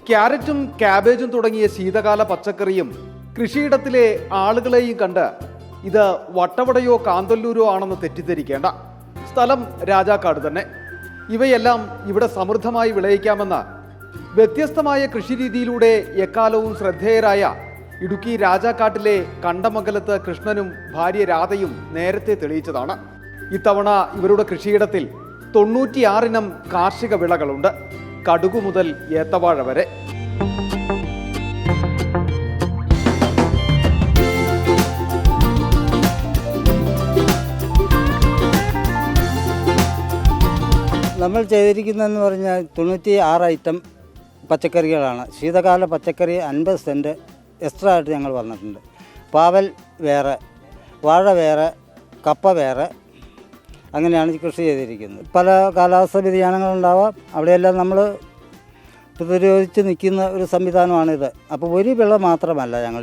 ക്യാരറ്റും ക്യാബേജും തുടങ്ങിയ ശീതകാല പച്ചക്കറിയും കൃഷിയിടത്തിലെ ആളുകളെയും കണ്ട് ഇത് വട്ടവടയോ കാന്തല്ലൂരോ ആണെന്ന് തെറ്റിദ്ധരിക്കേണ്ട. സ്ഥലം രാജാക്കാട് തന്നെ. ഇവയെല്ലാം ഇവിടെ സമൃദ്ധമായി വിളയിക്കാമെന്ന് വ്യത്യസ്തമായ കൃഷിരീതിയിലൂടെ എക്കാലവും ശ്രദ്ധേയരായ ഇടുക്കി രാജാക്കാട്ടിലെ കണ്ടമംഗലത്ത് കൃഷ്ണനും ഭാര്യ രാധയും നേരത്തെ തെളിയിച്ചതാണ്. ഇത്തവണ ഇവരുടെ കൃഷിയിടത്തിൽ 96 ഇനം കാർഷിക വിളകളുണ്ട്, കടുകു മുതൽ ഏത്തവാഴ വരെ. നമ്മൾ ചെയ്തിരിക്കുന്നതെന്ന് പറഞ്ഞാൽ 96 ഐറ്റം പച്ചക്കറികളാണ്. ശീതകാല പച്ചക്കറി 50 സെൻറ്റ് എക്സ്ട്രാ ആയിട്ട് ഞങ്ങൾ പറഞ്ഞിട്ടുണ്ട്. പാവൽ വേറെ, വാഴ വേറെ, കപ്പ വേറെ, അങ്ങനെയാണ് കൃഷി ചെയ്തിരിക്കുന്നത്. പല കാലാവസ്ഥ വ്യതിയാനങ്ങളുണ്ടാവാം, അവിടെയെല്ലാം നമ്മൾ പ്രതിരോധിച്ച് നിൽക്കുന്ന ഒരു സംവിധാനമാണിത്. അപ്പോൾ ഒരു വിള മാത്രമല്ല ഞങ്ങൾ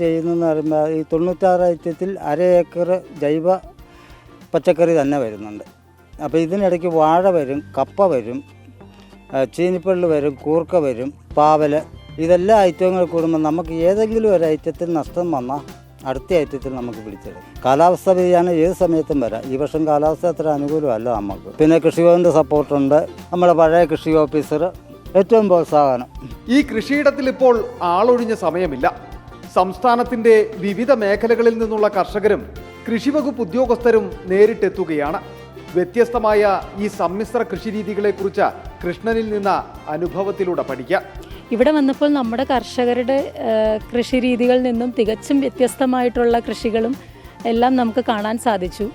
ചെയ്യുന്നതെന്ന് പറയുമ്പോൾ ഈ 96 ഐറ്റത്തിൽ 1/2 ഏക്കർ ജൈവ പച്ചക്കറി തന്നെ വരുന്നുണ്ട്. അപ്പോൾ ഇതിനിടയ്ക്ക് വാഴ വരും, കപ്പ വരും, ചീനിപ്പള്ളി വരും, കൂർക്ക വരും, പാവൽ, ഇതെല്ലാ ഐറ്റങ്ങൾ കൂടുമ്പോൾ നമുക്ക് ഏതെങ്കിലും ഒരു ഐറ്റത്തിൽ നഷ്ടം വന്നാൽ അടുത്ത ഐറ്റത്തിൽ നമുക്ക് പിടിച്ചെടുക്കും. കാലാവസ്ഥ വ്യതിയാനം ഏത് സമയത്തും വരാം. ഈ വർഷം കാലാവസ്ഥ അത്ര അനുകൂലമല്ല നമുക്ക്. പിന്നെ കൃഷിഭവൻ്റെ സപ്പോർട്ടുണ്ട്, നമ്മുടെ പഴയ കൃഷി ഓഫീസർ, ഏറ്റവും പ്രോത്സാഹനം. ഈ കൃഷിയിടത്തിൽ ഇപ്പോൾ ആളൊഴിഞ്ഞ സമയമില്ല. സംസ്ഥാനത്തിൻ്റെ വിവിധ മേഖലകളിൽ നിന്നുള്ള കർഷകരും കൃഷിവകുപ്പ് ഉദ്യോഗസ്ഥരും നേരിട്ടെത്തുകയാണ്. വ്യത്യസ്തമായ ഈ സമ്മിശ്ര കൃഷിരീതികളെക്കുറിച്ച് കൃഷ്ണനിൽ നിന്ന് അനുഭവത്തിലൂടെ പഠിക്കാം. ഇവിടെ വന്നപ്പോൾ നമ്മുടെ കർഷകരുടെ കൃഷിരീതികളിൽ നിന്നും തികച്ചും വ്യത്യസ്തമായിട്ടുള്ള കൃഷികളും എല്ലാം നമുക്ക് കാണാൻ സാധിച്ചു.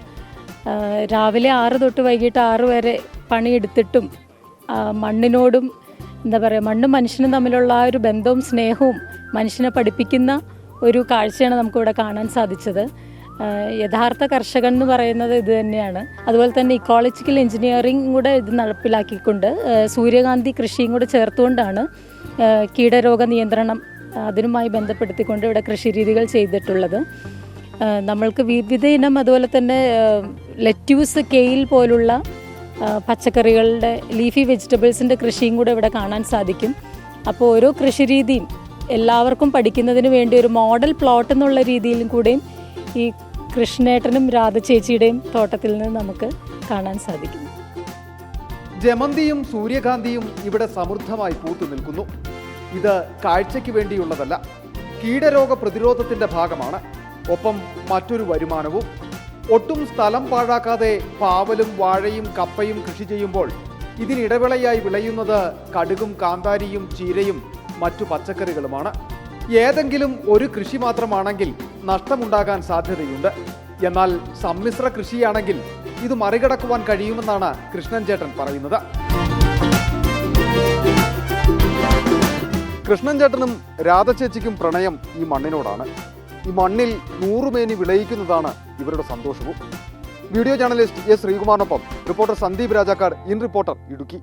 രാവിലെ 6 തൊട്ട് വൈകിട്ട് 6 വരെ പണിയെടുത്തിട്ടും മണ്ണിനോടും മണ്ണും മനുഷ്യനും തമ്മിലുള്ള ആ ഒരു ബന്ധവും സ്നേഹവും മനുഷ്യനെ പഠിപ്പിക്കുന്ന ഒരു കാഴ്ചയാണ് നമുക്കിവിടെ കാണാൻ സാധിച്ചത്. യഥാർത്ഥ കർഷകൻ എന്ന് പറയുന്നത് ഇത് തന്നെയാണ്. അതുപോലെ തന്നെ ഇക്കോളജിക്കൽ എഞ്ചിനീയറിംഗ് കൂടെ ഇത് നടപ്പിലാക്കിക്കൊണ്ട് സൂര്യകാന്തി കൃഷിയും കൂടെ ചേർത്തുകൊണ്ടാണ് കീടരോഗ നിയന്ത്രണം അതിനുമായി ബന്ധപ്പെടുത്തിക്കൊണ്ട് ഇവിടെ കൃഷിരീതികൾ ചെയ്തിട്ടുള്ളത്. നമ്മൾക്ക് വിവിധ ഇനം അതുപോലെ തന്നെ ലെറ്റ്യൂസ്, കെയിൽ പോലുള്ള പച്ചക്കറികളുടെ ലീഫി വെജിറ്റബിൾസിൻ്റെ കൃഷിയും കൂടെ ഇവിടെ കാണാൻ സാധിക്കും. അപ്പോൾ ഓരോ കൃഷിരീതിയും എല്ലാവർക്കും പഠിക്കുന്നതിന് വേണ്ടി ഒരു മോഡൽ പ്ലോട്ട് എന്നുള്ള രീതിയിലും കൂടെയും ഈ കൃഷ്ണേട്ടനും രാധ ചേച്ചിയുടെയും തോട്ടത്തിൽ നിന്ന് നമുക്ക് കാണാൻ സാധിക്കും. ജമന്തിയും സൂര്യകാന്തിയും ഇവിടെ സമൃദ്ധമായി പൂത്തു നിൽക്കുന്നു. ഇത് കാഴ്ചയ്ക്ക് വേണ്ടിയുള്ളതല്ല, കീടരോഗ പ്രതിരോധത്തിന്റെ ഭാഗമാണ്. ഒപ്പം മറ്റൊരു വരുമാനവും. ഒട്ടും സ്ഥലം പാഴാക്കാതെ പാവലും വാഴയും കപ്പയും കൃഷി ചെയ്യുമ്പോൾ ഇതിനിടവിളയായി വിളയുന്നത് കടുകും കാന്താരിയും ചീരയും മറ്റു പച്ചക്കറികളുമാണ്. ഏതെങ്കിലും ഒരു കൃഷി മാത്രമാണെങ്കിൽ നഷ്ടമുണ്ടാകാൻ സാധ്യതയുണ്ട്. എന്നാൽ സമ്മിശ്ര കൃഷിയാണെങ്കിൽ ഇത് മറികടക്കുവാൻ കഴിയുമെന്നാണ് കൃഷ്ണൻ ചേട്ടൻ പറയുന്നത്. കൃഷ്ണൻ ചേട്ടനും രാധ ചേച്ചിക്കും പ്രണയം ഈ മണ്ണിനോടാണ്. ഈ മണ്ണിൽ 100 മേനി വിളയിക്കുന്നതാണ് ഇവരുടെ സന്തോഷവും. വീഡിയോ ജേർണലിസ്റ്റ് എസ് ശ്രീകുമാറിനൊപ്പം റിപ്പോർട്ടർ സന്ദീപ് രാജാക്കാട്, ഇൻ റിപ്പോർട്ടർ, ഇടുക്കി.